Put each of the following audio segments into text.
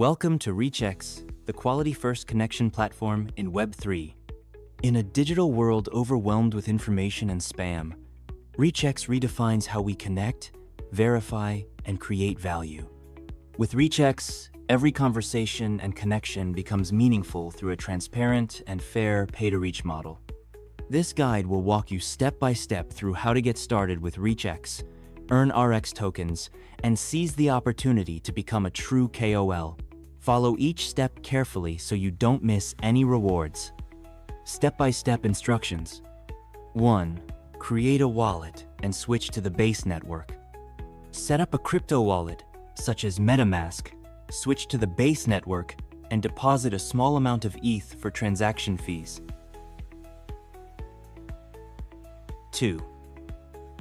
Welcome to ReachX, the quality-first connection platform in Web3. In a digital world overwhelmed with information and spam, ReachX redefines how we connect, verify, and create value. With ReachX, every conversation and connection becomes meaningful through a transparent and fair pay-to-reach model. This guide will walk you step by step through how to get started with ReachX, earn RX tokens, and seize the opportunity to become a true KOL. Follow each step carefully so you don't miss any rewards. Step-by-step instructions. 1. Create a wallet and switch to the base network. Set up a crypto wallet, such as MetaMask, switch to the base network, and deposit a small amount of ETH for transaction fees. 2.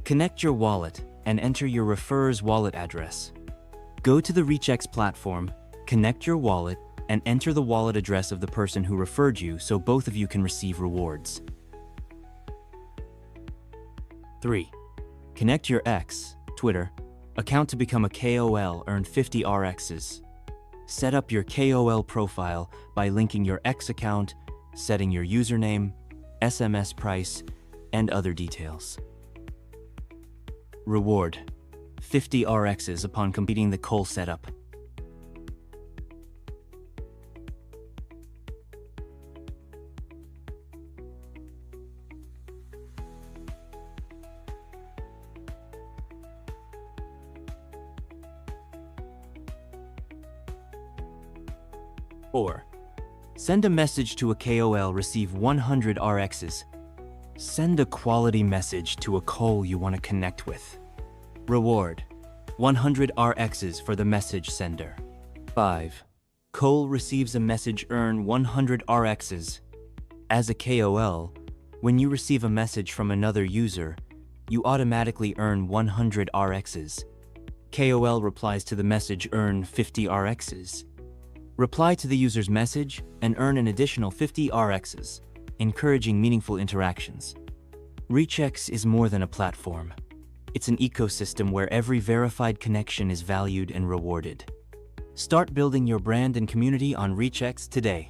Connect your wallet and enter your referrer's wallet address. Go to the ReachX platform, connect your wallet, and enter the wallet address of the person who referred you so both of you can receive rewards. 3. Connect your X, Twitter, account to become a KOL, earn 50 RXs. Set up your KOL profile by linking your X account, setting your username, SMS price, and other details. Reward: 50 RXs upon completing the call setup. Or, send a message to a KOL, receive 100 RXs. Send a quality message to a KOL you want to connect with. Reward: 100 RXs for the message sender. 5. KOL receives a message, earn 100 RXs. As a KOL, when you receive a message from another user, you automatically earn 100 RXs. KOL replies to the message, earn 50 RXs. Reply to the user's message and earn an additional 50 RXs, encouraging meaningful interactions. ReachX is more than a platform. It's an ecosystem where every verified connection is valued and rewarded. Start building your brand and community on ReachX today.